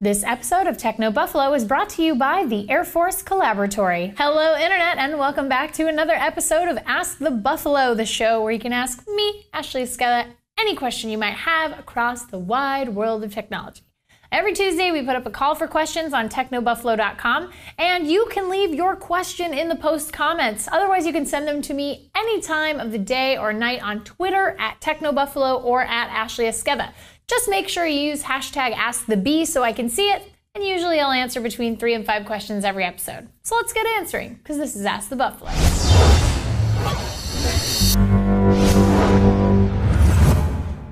This episode of Techno Buffalo is brought to you by the Air Force Collaboratory. Hello, Internet, and welcome back to another episode of Ask the Buffalo, the show where you can ask me, Ashley Esqueda, any question you might have across the wide world of technology. Every Tuesday, we put up a call for questions on technobuffalo.com, and you can leave your question in the post comments. Otherwise, you can send them to me any time of the day or night on Twitter at technobuffalo or at Ashley Esqueda. Just make sure you use hashtag AskTheBee so I can see it, and usually I'll answer between 3 and 5 questions every episode. So let's get answering, because this is Ask the Buffalo.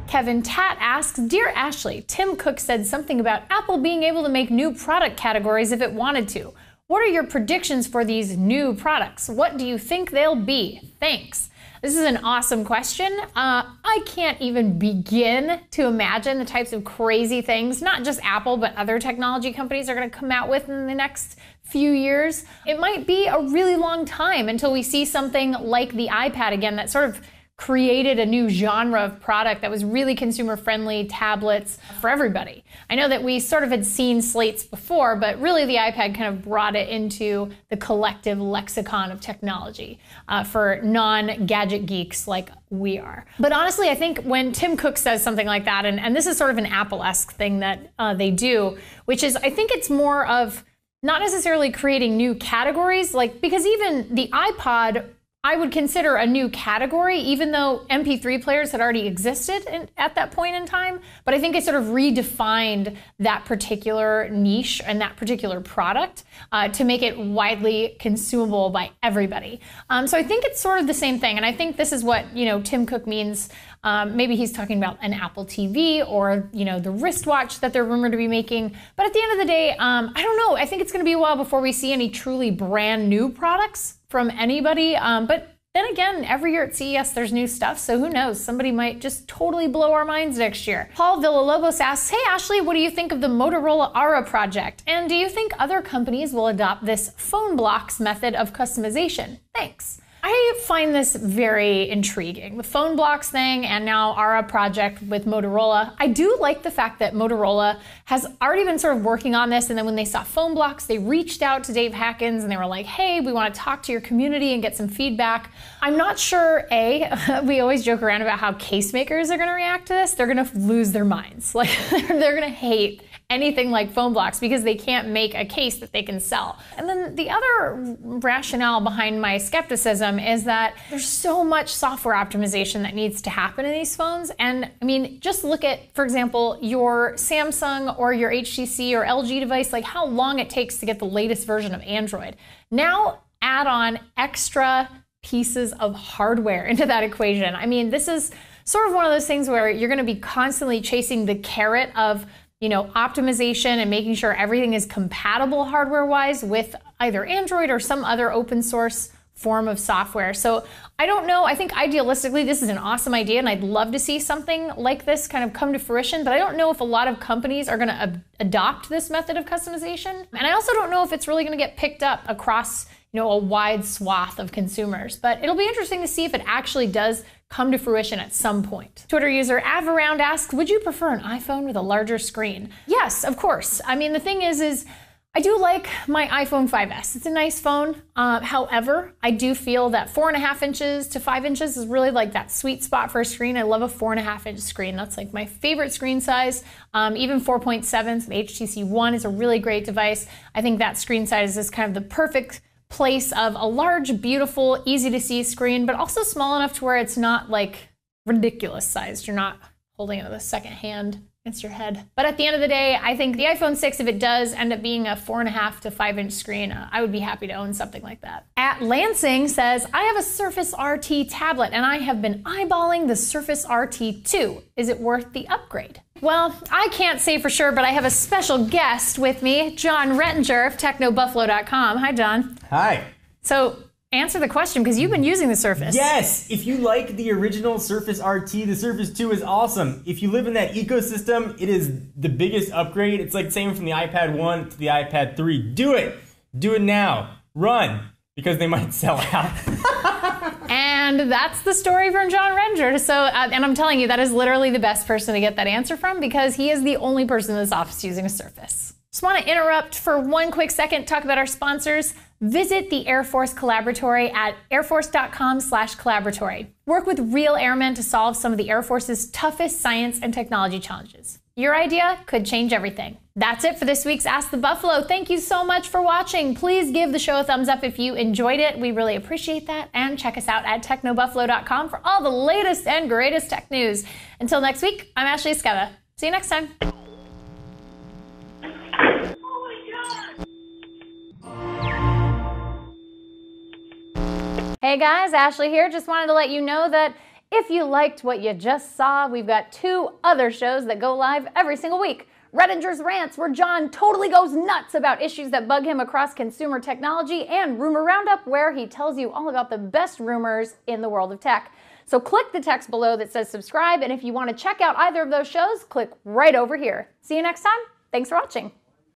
Kevin Tat asks, Dear Ashley, Tim Cook said something about Apple being able to make new product categories if it wanted to. What are your predictions for these new products? What do you think they'll be? Thanks. This is an awesome question. I can't even begin to imagine the types of crazy things, not just Apple, but other technology companies are going to come out with in the next few years. It might be a really long time until we see something like the iPad again that sort of created a new genre of product that was really consumer-friendly tablets for everybody. I know that we sort of had seen slates before, but really the iPad kind of brought it into the collective lexicon of technology for non-gadget geeks like we are. But honestly, I think when Tim Cook says something like that, and this is sort of an Apple-esque thing that they do, which is, I think it's more of not necessarily creating new categories, because even the iPod I would consider a new category, even though MP3 players had already existed at that point in time. But I think it sort of redefined that particular niche and that particular product to make it widely consumable by everybody. So I think it's sort of the same thing. And I think this is what, Tim Cook means. Maybe he's talking about an Apple TV or, the wristwatch that they're rumored to be making. But at the end of the day, I don't know. I think it's going to be a while before we see any truly brand new products from anybody. But then again, every year at CES, there's new stuff. So who knows? Somebody might just totally blow our minds next year. Paul Villalobos asks, Hey, Ashley, what do you think of the Motorola Aura project? And do you think other companies will adopt this phone blocks method of customization? Thanks. I find this very intriguing. The phone blocks thing and now Aura project with Motorola. I do like the fact that Motorola has already been sort of working on this, and then when they saw phone blocks, they reached out to Dave Hackins and they were like, hey, we want to talk to your community and get some feedback. I'm not sure, we always joke around about how case makers are going to react to this. They're going to lose their minds. They're going to hate anything like phone blocks because they can't make a case that they can sell. And then the other rationale behind my skepticism is that there's so much software optimization that needs to happen in these phones. And I mean, just look at, for example, your Samsung or your HTC or LG device, how long it takes to get the latest version of Android. Now add on extra pieces of hardware into that equation. I mean, this is sort of one of those things where you're going to be constantly chasing the carrot of optimization and making sure everything is compatible hardware-wise with either Android or some other open source form of software. So I don't know. I think idealistically, this is an awesome idea, and I'd love to see something like this kind of come to fruition, but I don't know if a lot of companies are going to adopt this method of customization. And I also don't know if it's really going to get picked up across a wide swath of consumers. But it'll be interesting to see if it actually does come to fruition at some point. Twitter user Avaround asks, would you prefer an iPhone with a larger screen? Yes, of course. I mean, the thing is I do like my iPhone 5S. It's a nice phone. However, I do feel that 4.5 inches to 5 inches is really that sweet spot for a screen. I love a 4.5 inch screen. That's my favorite screen size. Even 4.7, the HTC One is a really great device. I think that screen size is kind of the perfect place of a large, beautiful, easy to see screen, but also small enough to where it's not ridiculous sized. You're not holding it with a second hand against your head. But at the end of the day, I think the iPhone 6, if it does end up being a 4.5 to 5 inch screen, I would be happy to own something like that. At Lansing says, I have a Surface RT tablet and I have been eyeballing the Surface RT 2. Is it worth the upgrade? Well, I can't say for sure, but I have a special guest with me, John Rettinger of technobuffalo.com. Hi, John. Hi. So answer the question, because you've been using the Surface. Yes! If you like the original Surface RT, the Surface 2 is awesome. If you live in that ecosystem, it is the biggest upgrade. It's like saying from the iPad 1 to the iPad 3. Do it! Do it now. Run! Because they might sell out. And that's the story from John Renger. So, and I'm telling you, that is literally the best person to get that answer from because he is the only person in this office using a Surface. Just want to interrupt for one quick second, talk about our sponsors. Visit the Air Force Collaboratory at airforce.com/collaboratory. Work with real airmen to solve some of the Air Force's toughest science and technology challenges. Your idea could change everything. That's it for this week's Ask the Buffalo. Thank you so much for watching. Please give the show a thumbs up if you enjoyed it. We really appreciate that. And check us out at technobuffalo.com for all the latest and greatest tech news. Until next week, I'm Ashley Esqueda. See you next time. Hey guys, Ashley here. Just wanted to let you know that if you liked what you just saw, we've got 2 other shows that go live every single week. Redinger's Rants, where John totally goes nuts about issues that bug him across consumer technology, and Rumor Roundup, where he tells you all about the best rumors in the world of tech. So click the text below that says subscribe, and if you want to check out either of those shows, click right over here. See you next time. Thanks for watching.